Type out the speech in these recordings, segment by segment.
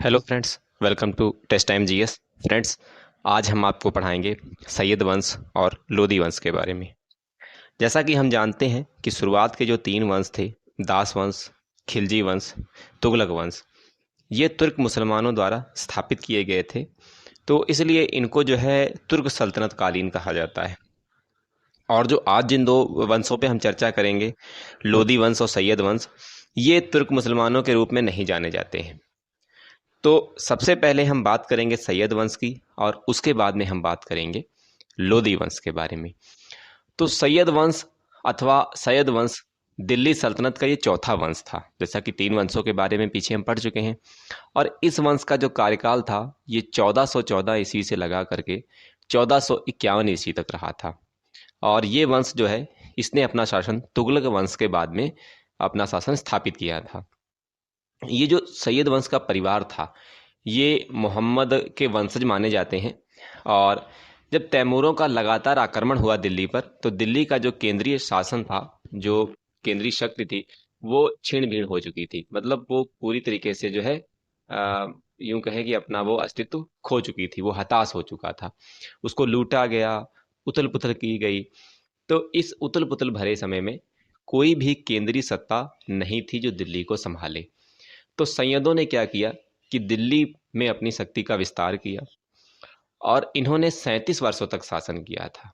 Hello friends, welcome to test time GS. Friends, आज हम आपको पढ़ाएंगे सैयद वंश और लोदी वंश के बारे में। जैसा कि हम जानते हैं कि शुरुआत के जो तीन वंश थे, दास वंश, खिलजी वंश, तुगलक वंश, ये तुर्क मुसलमानों द्वारा स्थापित किए गए थे। तो इसलिए इनको जो है तुर्क सल्तनत कालीन कहा जाता है। और जो आज जिन दो वंशों पे हम चर्चा करेंगे, लोदी वंश और सैयद वंश, ये तुर्क मुसलमानों के रूप में नहीं जाने जाते हैं। तो सबसे पहले हम बात करेंगे सैयद वंश की और उसके बाद में हम बात करेंगे लोदी वंश के बारे में। तो सैयद वंश अथवा सैयद वंश दिल्ली सल्तनत का ये चौथा वंश था। जैसा कि तीन वंशों के बारे में पीछे हम पढ़ चुके हैं। और इस वंश का जो कार्यकाल था ये 1414 ईस्वी से लगा करके 1451 ईस्वी तक रहा था। और ये वंश जो है, इसने अपना शासन तुगलक वंश के बाद में अपना शासन स्थापित किया था। ये जो सैयद वंश का परिवार था, ये मोहम्मद के वंशज माने जाते हैं। और जब तैमूरों का लगातार आक्रमण हुआ दिल्ली पर, तो दिल्ली का जो केंद्रीय शासन था, जो केंद्रीय शक्ति थी, वो छीण भीड़ हो चुकी थी। मतलब वो पूरी तरीके से जो है यूं कहे कि अपना वो अस्तित्व खो चुकी थी, वो हताश हो चुका था। उसको लूटा गया, उथल पुथल की गई। तो इस उथल पुथल भरे समय में कोई भी केंद्रीय सत्ता नहीं थी जो दिल्ली को संभाले। तो सैयदों ने क्या किया कि दिल्ली में अपनी शक्ति का विस्तार किया और इन्होंने 37 वर्षों तक शासन किया था।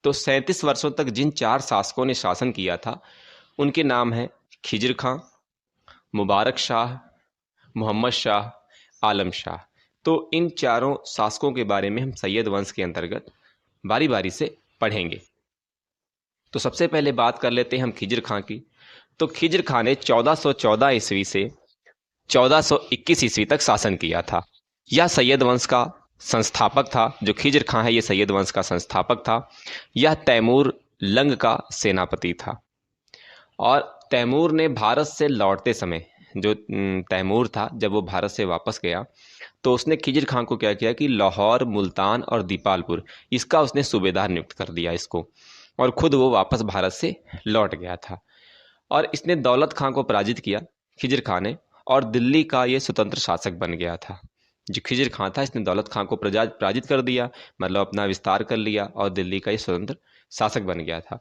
तो 37 वर्षों तक जिन चार शासकों ने शासन किया था, उनके नाम हैं खिजर खां, मुबारक शाह, मोहम्मद शाह, आलम शाह। तो इन चारों शासकों के बारे में हम सैयद वंश के अंतर्गत बारी बारी से पढ़ेंगे। तो सबसे पहले बात कर लेते हैं हम खिजर खां की। तो खिजर खां ने 1414 ईस्वी से 1421 ईस्वी तक शासन किया था। यह सैयद वंश का संस्थापक था। जो खिजर खां है, ये सैयद वंश का संस्थापक था। यह तैमूर लंग का सेनापति था। और तैमूर ने भारत से लौटते समय, जो तैमूर था, जब वो भारत से वापस गया, तो उसने खिजर खां को क्या किया कि लाहौर, मुल्तान और दीपालपुर, इसका उसने सूबेदार नियुक्त कर दिया इसको। और खुद वो वापस भारत से लौट गया था। और इसने दौलत खां को पराजित किया, खिजर खां ने, और दिल्ली का ये स्वतंत्र शासक बन गया था। जो खिजर खां था, इसने दौलत खां को पराजित कर दिया, मतलब अपना विस्तार कर लिया, और दिल्ली का ये स्वतंत्र शासक बन गया था।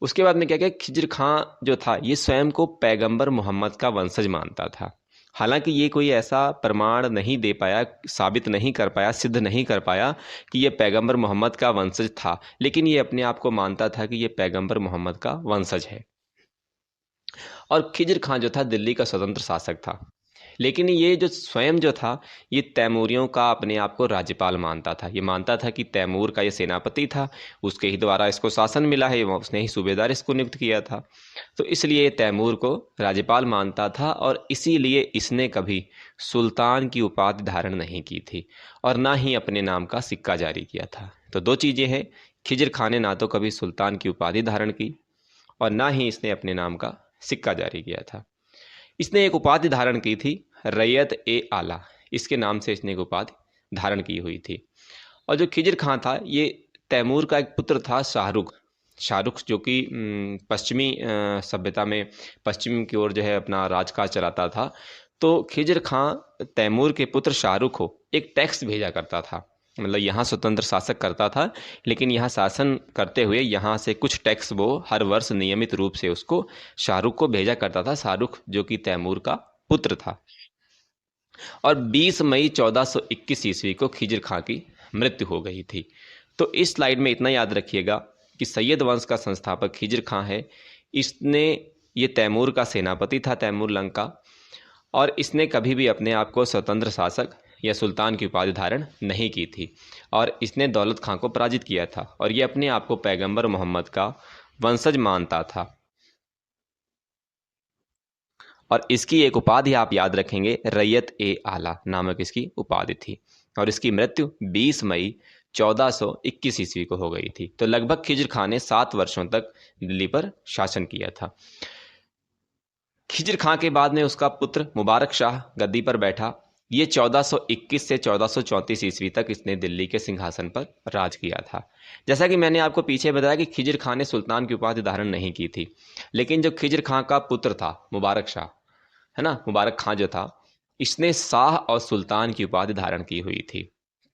उसके बाद में क्या किया, खिजर खां जो था ये स्वयं को पैगंबर मोहम्मद का वंशज मानता था। हालांकि ये कोई ऐसा प्रमाण नहीं दे पाया, साबित नहीं कर पाया, सिद्ध नहीं कर पाया कि ये पैगंबर मोहम्मद का वंशज था, लेकिन ये अपने आप को मानता था कि ये पैगंबर मोहम्मद का वंशज है। और खिजर खां जो था दिल्ली का स्वतंत्र शासक था। लेकिन ये जो स्वयं जो था, ये तैमूरियों का अपने आप को राज्यपाल मानता था। ये मानता था कि तैमूर का ये सेनापति था, उसके ही द्वारा इसको शासन मिला है, उसने ही सूबेदार इसको नियुक्त किया था। तो इसलिए ये तैमूर को राज्यपाल मानता था, और इसीलिए इसने कभी सुल्तान की उपाधि धारण नहीं की थी और ना ही अपने नाम का सिक्का जारी किया था। तो दो चीज़ें हैं, खिजर खां ने ना तो कभी सुल्तान की उपाधि धारण की और ना ही इसने अपने नाम का सिक्का जारी किया था। इसने एक उपाधि धारण की थी, रैयत ए आला, इसके नाम से इसने एक उपाधि धारण की हुई थी। और जो खिजर खां था, ये तैमूर का एक पुत्र था, शाहरुख। शाहरुख जो कि पश्चिमी सभ्यता में पश्चिम की ओर जो है अपना राजकाज चलाता था। तो खिजर खां तैमूर के पुत्र शाहरुख को एक टैक्स भेजा करता था। मतलब यहाँ स्वतंत्र शासक करता था, लेकिन यहाँ शासन करते हुए यहाँ से कुछ टैक्स वो हर वर्ष नियमित रूप से उसको शाहरुख को भेजा करता था। शाहरुख जो कि तैमूर का पुत्र था। और 20 मई 1421 ईस्वी को खिजर खां की मृत्यु हो गई थी। तो इस स्लाइड में इतना याद रखिएगा कि सैयद वंश का संस्थापक खिजर खां है। इसने ये तैमूर का सेनापति था, तैमूर लंग का। और इसने कभी भी अपने आप को स्वतंत्र शासक या सुल्तान की उपाधि धारण नहीं की थी। और इसने दौलत खां को पराजित किया था, और ये अपने आप को पैगंबर मोहम्मद का वंशज मानता था। और इसकी एक उपाधि आप याद रखेंगे, रैयत ए आला नामक इसकी उपाधि थी। और इसकी मृत्यु 20 मई 1421 ईस्वी को हो गई थी। तो लगभग खिजर खां ने 7 वर्षों तक दिल्ली पर शासन किया था। खिजर खां के बाद में उसका पुत्र मुबारक शाह गद्दी पर बैठा। ये 1421 से 1434 ईस्वी तक इसने दिल्ली के सिंहासन पर राज किया था। जैसा कि मैंने आपको पीछे बताया कि खिजर खां ने सुल्तान की उपाधि धारण नहीं की थी, लेकिन जो खिजर खां का पुत्र था मुबारक शाह, है ना, मुबारक खां जो था, इसने शाह और सुल्तान की उपाधि धारण की हुई थी।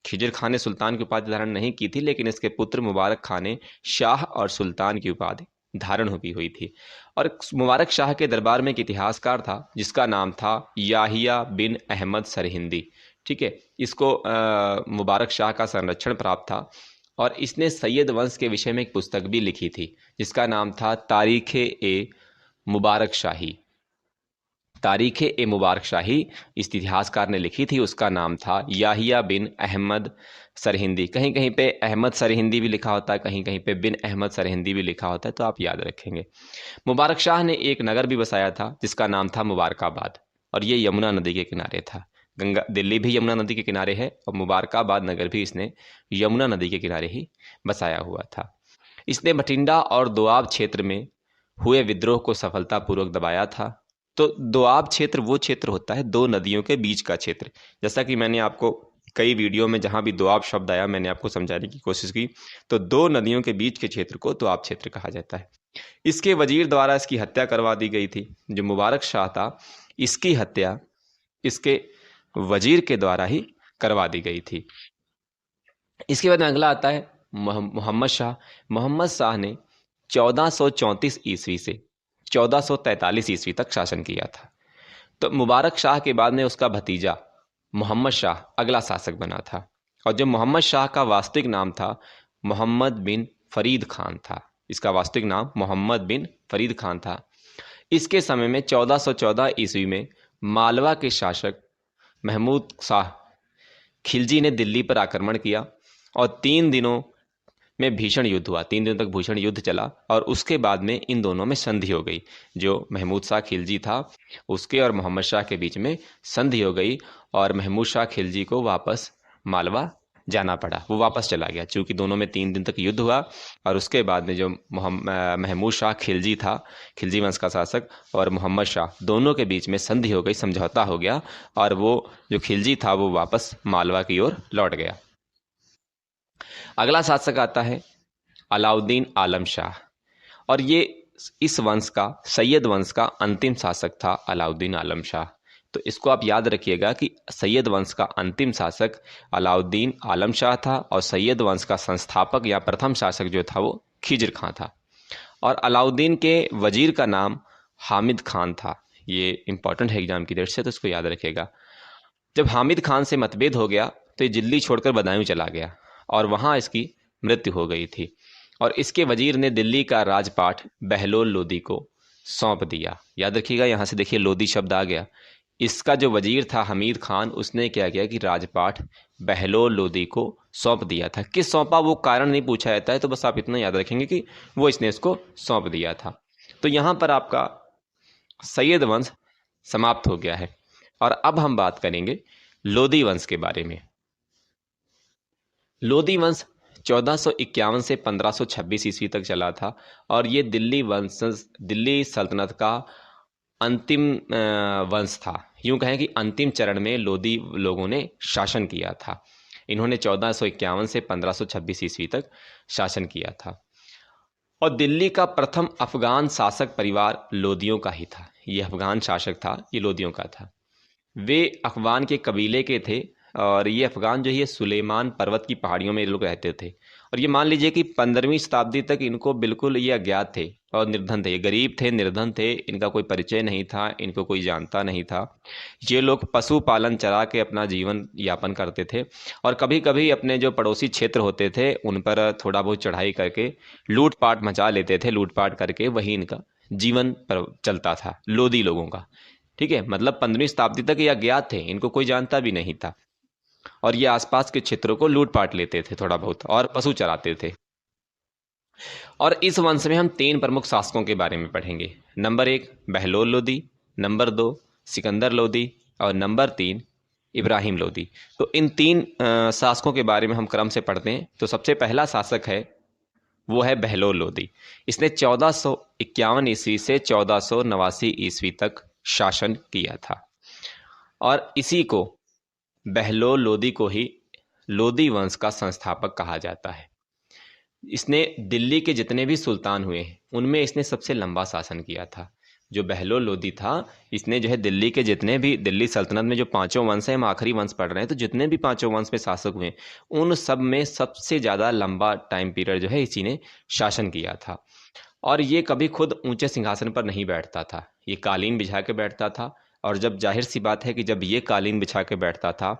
खिज़िर खां ने सुल्तान की उपाधि धारण नहीं की थी, लेकिन इसके पुत्र मुबारक खां ने शाह और सुल्तान की उपाधि धारण की हुई थी। और मुबारक शाह के दरबार में एक इतिहासकार था जिसका नाम था याहिया बिन अहमद सरहिंदी। ठीक है, इसको मुबारक शाह का संरक्षण प्राप्त था और इसने सैयद वंश के विषय में एक पुस्तक भी लिखी थी जिसका नाम था तारीख़ ए मुबारक शाही। तारीख़ ए मुबारक शाही इस इतिहासकार ने लिखी थी, उसका नाम था याहिया बिन अहमद सरहिंदी। कहीं कहीं पे अहमद सरहिंदी भी लिखा होता है, कहीं कहीं पे बिन अहमद सरहिंदी भी लिखा होता है, तो आप याद रखेंगे। मुबारक शाह ने एक नगर भी बसाया था जिसका नाम था मुबारकाबाद, और ये यमुना नदी के किनारे था। गंगा दिल्ली भी यमुना नदी के किनारे है और मुबारकाबाद नगर भी इसने यमुना नदी के किनारे ही बसाया हुआ था। इसने भटिंडा और दोआब क्षेत्र में हुए विद्रोह को सफलतापूर्वक दबाया था। तो दोआब क्षेत्र वो क्षेत्र होता है दो नदियों के बीच का क्षेत्र। जैसा कि मैंने आपको कई वीडियो में जहाँ भी दोआब शब्द आया मैंने आपको समझाने की कोशिश की, तो दो नदियों के बीच के क्षेत्र को दोआब क्षेत्र कहा जाता है। इसके वजीर द्वारा इसकी हत्या करवा दी गई थी। जो मुबारक शाह था इसकी हत्या इसके वजीर के द्वारा ही करवा दी गई थी। इसके बाद अगला आता है मोहम्मद शाह। मोहम्मद शाह ने 1434 ईस्वी से 1443 ईस्वी तक शासन किया था। तो मुबारक शाह के बाद में उसका भतीजा मोहम्मद शाह अगला शासक बना था, और जो मोहम्मद शाह का वास्तविक नाम था मोहम्मद बिन फरीद खान था। इसका वास्तविक नाम मोहम्मद बिन फरीद खान था। इसके समय में 1414 ईस्वी में मालवा के शासक महमूद शाह खिलजी ने दिल्ली पर आक्रमण किया और 3 दिनों में भीषण युद्ध हुआ। 3 दिनों तक भीषण युद्ध चला और उसके बाद में इन दोनों में संधि हो गई। जो महमूद शाह खिलजी था उसके और मोहम्मद शाह के बीच में संधि हो गई और महमूद शाह खिलजी को वापस मालवा जाना पड़ा। वो वापस चला गया चूँकि दोनों में 3 दिन तक युद्ध हुआ। और उसके बाद में जो महमूद शाह खिलजी था, खिलजी वंश का शासक, और मोहम्मद शाह दोनों के बीच में संधि हो गई, समझौता हो गया, और वो जो खिलजी था वो वापस मालवा की ओर लौट गया। अगला शासक आता है अलाउद्दीन आलम शाह, और ये इस वंश का, सैयद वंश का अंतिम शासक था अलाउद्दीन आलम शाह। तो इसको आप याद रखिएगा कि सैयद वंश का अंतिम शासक अलाउद्दीन आलम शाह था और सैयद वंश का संस्थापक या प्रथम शासक जो था वो खिज़िर खां था। और अलाउद्दीन के वजीर का नाम हामिद खान था। ये इंपॉर्टेंट है एग्जाम की दृष्टि से, तो इसको याद रखिएगा। जब हामिद खान से मतभेद हो गया तो ये दिल्ली छोड़कर बदायूं चला गया और वहाँ इसकी मृत्यु हो गई थी। और इसके वजीर ने दिल्ली का राजपाट बहलोल लोदी को सौंप दिया। याद रखिएगा, यहाँ से देखिए लोदी शब्द आ गया। इसका जो वजीर था हमीद खान, उसने क्या किया कि राजपाट बहलोल लोदी को सौंप दिया था। किस सौंपा वो कारण नहीं पूछा जाता है, तो बस आप इतना याद रखेंगे कि वो इसने इसको सौंप दिया था। तो यहाँ पर आपका सैयद वंश समाप्त हो गया है। और अब हम बात करेंगे लोदी वंश के बारे में। लोदी वंश 1451 से 1526 ईस्वी तक चला था और ये दिल्ली सल्तनत का अंतिम वंश था। यूँ कहें कि अंतिम चरण में लोदी लोगों ने शासन किया था। इन्होंने 1451 से 1526 ईस्वी तक शासन किया था और दिल्ली का प्रथम अफगान शासक परिवार लोदियों का ही था। ये अफगान शासक था, ये लोदियों का था। वे अफगान के कबीले के थे और ये अफगान जो है ये सुलेमान पर्वत की पहाड़ियों में ये लोग रहते थे। और ये मान लीजिए कि 15वीं शताब्दी तक इनको बिल्कुल ये अज्ञात थे और निर्धन थे। ये गरीब थे, निर्धन थे, इनका कोई परिचय नहीं था, इनको कोई जानता नहीं था। ये लोग पशुपालन चरा के अपना जीवन यापन करते थे और कभी कभी अपने जो पड़ोसी क्षेत्र होते थे उन पर थोड़ा बहुत चढ़ाई करके लूटपाट मचा लेते थे। लूटपाट करके वही इनका जीवन पर चलता था लोदी लोगों का। ठीक है, मतलब 15वीं शताब्दी तक ये अज्ञात थे, इनको कोई जानता भी नहीं था और ये आसपास के क्षेत्रों को लूटपाट लेते थे थोड़ा बहुत और पशु चराते थे। और इस वंश में हम 3 प्रमुख शासकों के बारे में पढ़ेंगे। नंबर 1 बहलोल लोदी, नंबर 2 सिकंदर लोदी और नंबर 3 इब्राहिम लोदी। तो इन 3 शासकों के बारे में हम क्रम से पढ़ते हैं। तो सबसे पहला शासक है वो है बहलोल लोदी। इसने 1451 ईस्वी से 1489 ईस्वी तक शासन किया था और इसी को बहलोल लोदी को ही लोदी वंश का संस्थापक कहा जाता है। इसने दिल्ली के जितने भी सुल्तान हुए हैं उनमें इसने सबसे लंबा शासन किया था। जो बहलोल लोदी था, इसने जो है दिल्ली के जितने भी, दिल्ली सल्तनत में जो पांचों वंश हैं, हम आखिरी वंश पढ़ रहे हैं, तो जितने भी पांचों वंश में शासक हुए उन सब में सबसे ज़्यादा लंबा टाइम पीरियड जो है इसी ने शासन किया था। और ये कभी खुद ऊंचे सिंहासन पर नहीं बैठता था, ये कालीन बिछा के बैठता था। और जब जाहिर सी बात है कि जब ये कालीन बिछा के बैठता था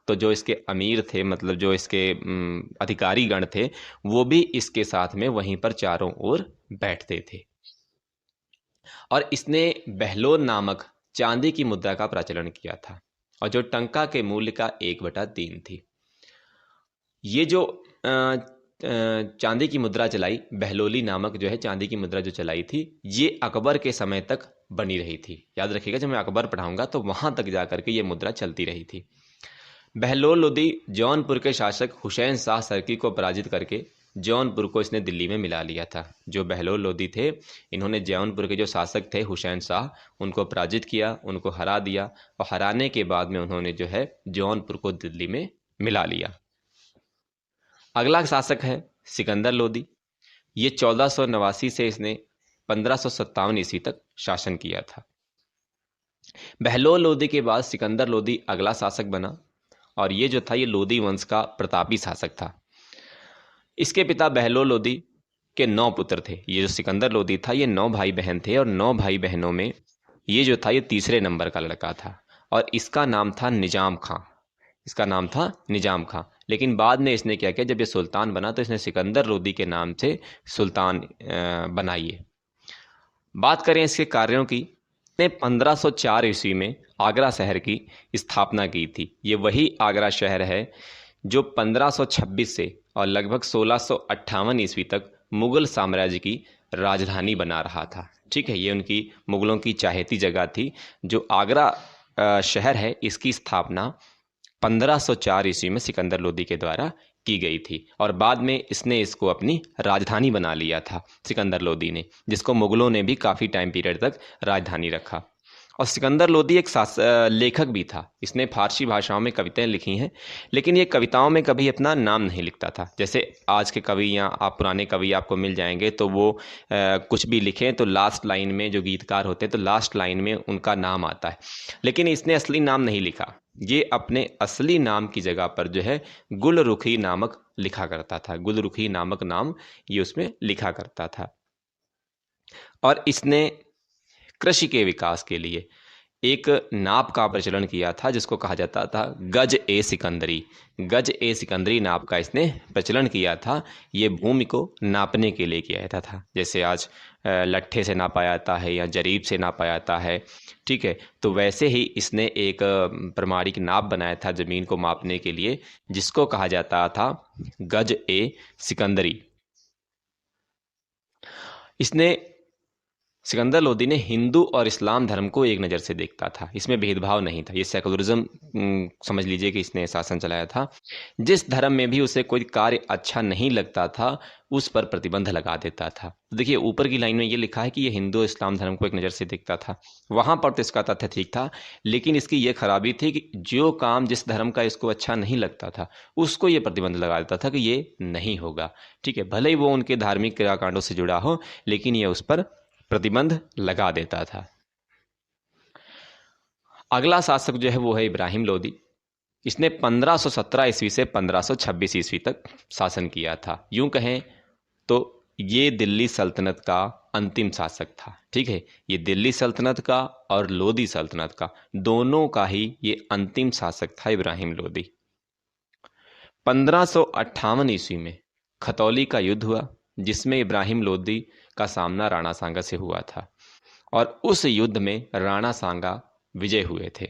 तो जो इसके अमीर थे, मतलब जो इसके अधिकारी गण थे, वो भी इसके साथ में वहीं पर चारों ओर बैठते थे। और इसने बहलोल नामक चांदी की मुद्रा का प्रचलन किया था, और जो टंका के मूल्य का 1/3 थी। ये जो चांदी की मुद्रा चलाई, बहलोली नामक जो है चांदी की मुद्रा जो चलाई थी, ये अकबर के समय तक बनी रही थी। याद रखिएगा, जब मैं अकबर पढ़ाऊंगा तो वहां तक जाकर के ये मुद्रा चलती रही थी। बहलोल लोदी जौनपुर के शासक हुसैन शाह सरकी को पराजित करके जौनपुर को इसने दिल्ली में मिला लिया था। जो बहलोल लोदी थे, इन्होंने जौनपुर के जो शासक थे हुसैन शाह, उनको पराजित किया, उनको हरा दिया, और हराने के बाद में उन्होंने जो है जौनपुर को दिल्ली में मिला लिया। अगला शासक है सिकंदर लोदी। ये 1489 से इसने 1557 ईस्वी तक शासन किया था। बहलोल लोदी के बाद सिकंदर लोदी अगला शासक बना, और ये जो था ये लोदी वंश का प्रतापी शासक था। इसके पिता बहलोल लोदी के 9 पुत्र थे। ये जो सिकंदर लोदी था, ये 9 भाई बहन थे, और 9 भाई बहनों में ये जो था ये तीसरे नंबर का लड़का था, और इसका नाम था निजाम खां। इसका नाम था निजाम खां। लेकिन बाद में इसने क्या किया, जब ये सुल्तान बना तो इसने सिकंदर लोदी के नाम से सुल्तान बनाई। बात करें इसके कार्यों की, ने 1504 ईस्वी में आगरा शहर की स्थापना की थी। ये वही आगरा शहर है जो 1526 से और लगभग 1658 ईस्वी तक मुगल साम्राज्य की राजधानी बना रहा था। ठीक है, ये उनकी मुगलों की चाहती जगह थी। जो आगरा शहर है, इसकी स्थापना 1504 ईस्वी में सिकंदर लोदी के द्वारा की गई थी, और बाद में इसने इसको अपनी राजधानी बना लिया था सिकंदर लोदी ने, जिसको मुगलों ने भी काफ़ी टाइम पीरियड तक राजधानी रखा। और सिकंदर लोदी एक लेखक भी था। इसने फारसी भाषाओं में कविताएं लिखी हैं, लेकिन ये कविताओं में कभी अपना नाम नहीं लिखता था। जैसे आज के कवि या आप पुराने कवि आपको मिल जाएंगे, तो वो कुछ भी लिखें तो लास्ट लाइन में, जो गीतकार होते हैं तो लास्ट लाइन में उनका नाम आता है, लेकिन इसने असली नाम नहीं लिखा। ये अपने असली नाम की जगह पर जो है गुलरुखी नामक लिखा करता था। गुलरुखी नामक नाम ये उसमें लिखा करता था। और इसने कृषि के विकास के लिए एक नाप का प्रचलन किया था, जिसको कहा जाता था गज ए सिकंदरी। गज ए सिकंदरी नाप का इसने प्रचलन किया था। ये भूमि को नापने के लिए किया जाता था। जैसे आज लट्ठे से नापा जाता है या जरीब से नापा जाता है, ठीक है, तो वैसे ही इसने एक प्रमाणिक नाप बनाया था ज़मीन को मापने के लिए, जिसको कहा जाता था गज ए सिकंदरी। इसने सिकंदर लोदी ने हिंदू और इस्लाम धर्म को एक नज़र से देखता था। इसमें भेदभाव नहीं था। ये सेकुलरिज्म समझ लीजिए कि इसने शासन चलाया था। जिस धर्म में भी उसे कोई कार्य अच्छा नहीं लगता था, उस पर प्रतिबंध लगा देता था। देखिए, ऊपर की लाइन में ये लिखा है कि ये हिंदू इस्लाम धर्म को एक नज़र से देखता था। वहाँ पर तो इसका तथ्य ठीक था, लेकिन इसकी ये खराबी थी कि जो काम जिस धर्म का इसको अच्छा नहीं लगता था, उसको ये प्रतिबंध लगा देता था कि ये नहीं होगा। ठीक है, भले ही वो उनके धार्मिक क्रियाकांडों से जुड़ा हो, लेकिन ये उस पर प्रतिबंध लगा देता था। अगला शासक जो है वो है इब्राहिम लोदी। इसने 1517 ईस्वी से 1526 ईस्वी तक शासन किया था। यूं कहें तो ये दिल्ली सल्तनत का अंतिम शासक था। ठीक है, ये दिल्ली सल्तनत का और लोदी सल्तनत का, दोनों का ही ये अंतिम शासक था इब्राहिम लोदी। 1558 ईस्वी में खतौली का युद्ध हुआ, जिसमें इब्राहिम लोदी का सामना राणा सांगा से हुआ था, और उस युद्ध में राणा सांगा विजय हुए थे।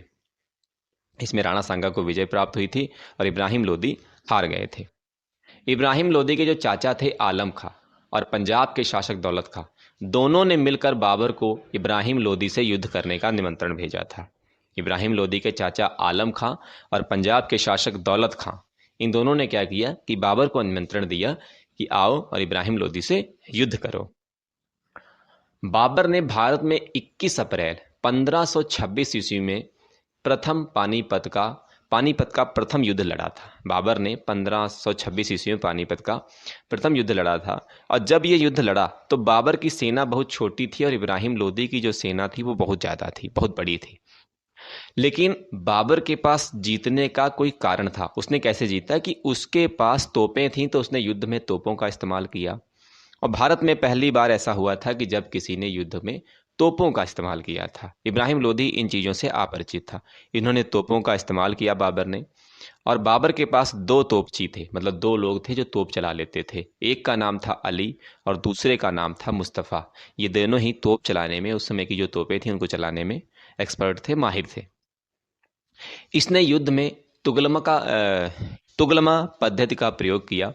इसमें राणा सांगा को विजय प्राप्त हुई थी और इब्राहिम लोदी हार गए थे। इब्राहिम लोदी के जो चाचा थे आलम खां और पंजाब के शासक दौलत खां, दोनों ने मिलकर बाबर को इब्राहिम लोदी से युद्ध करने का निमंत्रण भेजा था। इब्राहिम लोदी के चाचा आलम खां और पंजाब के शासक दौलत खां, इन दोनों ने क्या किया कि बाबर को निमंत्रण दिया कि आओ और इब्राहिम लोदी से युद्ध करो। बाबर ने भारत में 21 अप्रैल 1526 ईस्वी में प्रथम पानीपत का पानीपत का प्रथम युद्ध लड़ा था। बाबर ने 1526 ईस्वी में पानीपत का प्रथम युद्ध लड़ा था। और जब ये युद्ध लड़ा तो बाबर की सेना बहुत छोटी थी और इब्राहिम लोदी की जो सेना थी वो बहुत ज़्यादा थी, बहुत बड़ी थी। लेकिन बाबर के पास जीतने का कोई कारण था। उसने कैसे जीता कि उसके पास तोपें थीं, तो उसने युद्ध में तोपों का इस्तेमाल किया। और भारत में पहली बार ऐसा हुआ था कि जब किसी ने युद्ध में तोपों का इस्तेमाल किया था। इब्राहिम लोदी इन चीज़ों से अपरिचित था। इन्होंने तोपों का इस्तेमाल किया बाबर ने। और बाबर के पास दो तोपची थे, मतलब दो लोग थे जो तोप चला लेते थे। एक का नाम था अली और दूसरे का नाम था मुस्तफ़ा। ये दोनों ही तोप चलाने में, उस समय की जो तोपें थी उनको चलाने में एक्सपर्ट थे, माहिर थे। इसने युद्ध में तुगलमा पद्धति का प्रयोग किया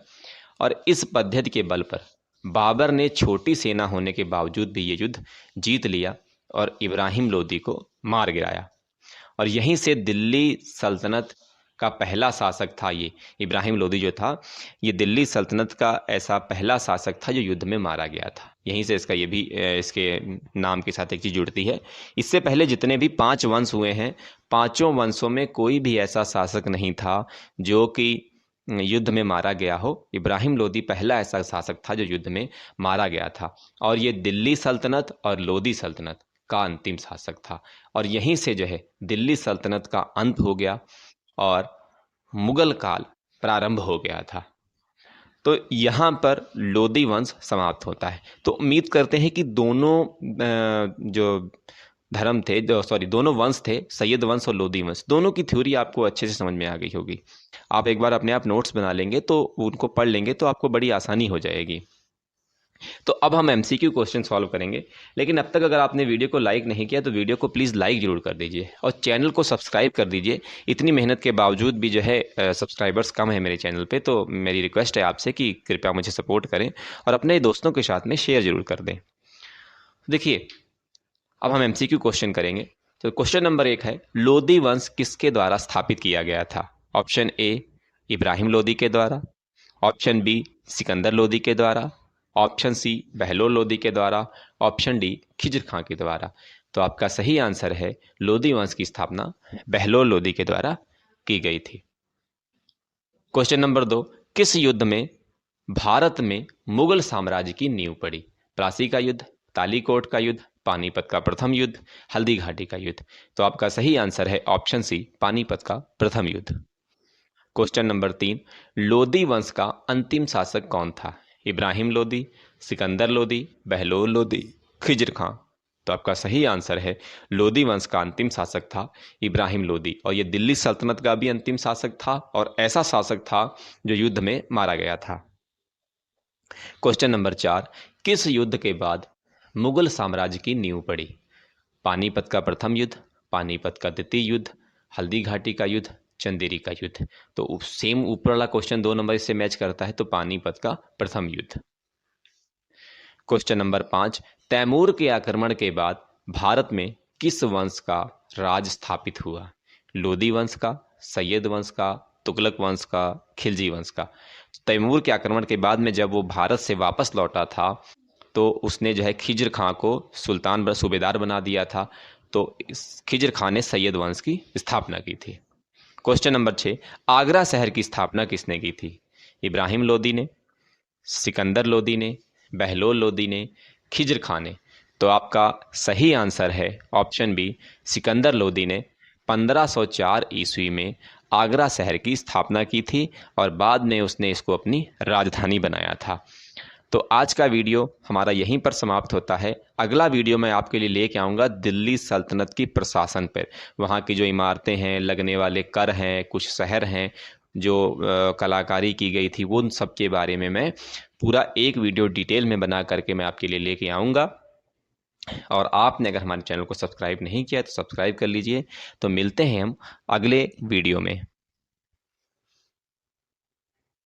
और इस पद्धति के बल पर बाबर ने छोटी सेना होने के बावजूद भी ये युद्ध जीत लिया और इब्राहिम लोदी को मार गिराया। और यहीं से दिल्ली सल्तनत का पहला शासक था ये इब्राहिम लोदी जो था। ये दिल्ली सल्तनत का ऐसा पहला शासक था जो युद्ध में मारा गया था। यहीं से इसका ये भी इसके नाम के साथ एक चीज़ जुड़ती है। इससे पहले जितने भी 5 वंश हुए हैं, पांचों वंशों में कोई भी ऐसा शासक नहीं था जो कि युद्ध में मारा गया हो। इब्राहिम लोदी पहला ऐसा शासक था जो युद्ध में मारा गया था। और ये दिल्ली सल्तनत और लोदी सल्तनत का अंतिम शासक था। और यहीं से जो है दिल्ली सल्तनत का अंत हो गया और मुगल काल प्रारंभ हो गया था। तो यहाँ पर लोदी वंश समाप्त होता है। तो उम्मीद करते हैं कि दोनों जो धर्म थे, दोनों वंश थे, सैयद वंश और लोदी वंश, दोनों की थ्योरी आपको अच्छे से समझ में आ गई होगी। आप एक बार अपने आप नोट्स बना लेंगे तो उनको पढ़ लेंगे तो आपको बड़ी आसानी हो जाएगी। तो अब हम एमसीक्यू क्वेश्चन सॉल्व करेंगे। लेकिन अब तक अगर आपने वीडियो को लाइक नहीं किया तो वीडियो को प्लीज़ लाइक जरूर कर दीजिए और चैनल को सब्सक्राइब कर दीजिए। इतनी मेहनत के बावजूद भी जो है सब्सक्राइबर्स कम है मेरे चैनल पे, तो मेरी रिक्वेस्ट है आपसे कि कृपया मुझे सपोर्ट करें और अपने दोस्तों के साथ में शेयर जरूर कर दें। देखिए, अब हम एमसीक्यू क्वेश्चन करेंगे। तो क्वेश्चन नंबर 1 है, लोदी वंश किसके द्वारा स्थापित किया गया था? ऑप्शन ए इब्राहिम लोदी के द्वारा, ऑप्शन बी सिकंदर लोदी के द्वारा, ऑप्शन सी बहलोल लोदी के द्वारा, ऑप्शन डी खिज्र खां के द्वारा। तो आपका सही आंसर है लोदी वंश की स्थापना बहलोल लोदी के द्वारा की गई थी। क्वेश्चन नंबर 2, किस युद्ध में भारत में मुगल साम्राज्य की नींव पड़ी? प्लासी का युद्ध, तालीकोट का युद्ध, पानीपत का प्रथम युद्ध, हल्दी घाटी का युद्ध। तो आपका सही आंसर है ऑप्शन सी पानीपत का प्रथम युद्ध। क्वेश्चन नंबर 3, लोदी वंश का अंतिम शासक कौन था? इब्राहिम लोदी, सिकंदर लोदी, बहलोल लोदी, खिज्र खां। तो आपका सही आंसर है लोदी वंश का अंतिम शासक था इब्राहिम लोदी। और ये दिल्ली सल्तनत का भी अंतिम शासक था और ऐसा शासक था जो युद्ध में मारा गया था। क्वेश्चन नंबर 4, किस युद्ध के बाद मुगल साम्राज्य की नींव पड़ी? पानीपत का प्रथम युद्ध, पानीपत का द्वितीय युद्ध, हल्दी घाटी का युद्ध, चंदेरी का युद्ध। तो सेम ऊपर वाला क्वेश्चन 2 नंबर इससे मैच करता है, तो पानीपत का प्रथम युद्ध। क्वेश्चन नंबर 5, तैमूर के आक्रमण के बाद भारत में किस वंश का राज स्थापित हुआ? लोदी वंश का, सैयद वंश का, तुगलक वंश का, खिलजी वंश का। तैमूर के आक्रमण के बाद में जब वो भारत से वापस लौटा था तो उसने जो है खिज्र खां को सुल्तान सूबेदार बना दिया था। तो खिज्र खां ने सैयद वंश की स्थापना की थी। क्वेश्चन नंबर 6, आगरा शहर की स्थापना किसने की थी? इब्राहिम लोदी ने, सिकंदर लोदी ने, बहलोल लोदी ने, खिज्र खां ने। तो आपका सही आंसर है ऑप्शन बी सिकंदर लोदी ने 1504 ईस्वी में आगरा शहर की स्थापना की थी और बाद में उसने इसको अपनी राजधानी बनाया था। तो आज का वीडियो हमारा यहीं पर समाप्त होता है। अगला वीडियो मैं आपके लिए लेके आऊँगा दिल्ली सल्तनत की प्रशासन पर। वहाँ की जो इमारतें हैं, लगने वाले कर हैं, कुछ शहर हैं, जो कलाकारी की गई थी, उन सब के बारे में मैं पूरा एक वीडियो डिटेल में बना करके मैं आपके लिए लेके आऊँगा। और आपने अगर हमारे चैनल को सब्सक्राइब नहीं किया तो सब्सक्राइब कर लीजिए। तो मिलते हैं हम अगले वीडियो में।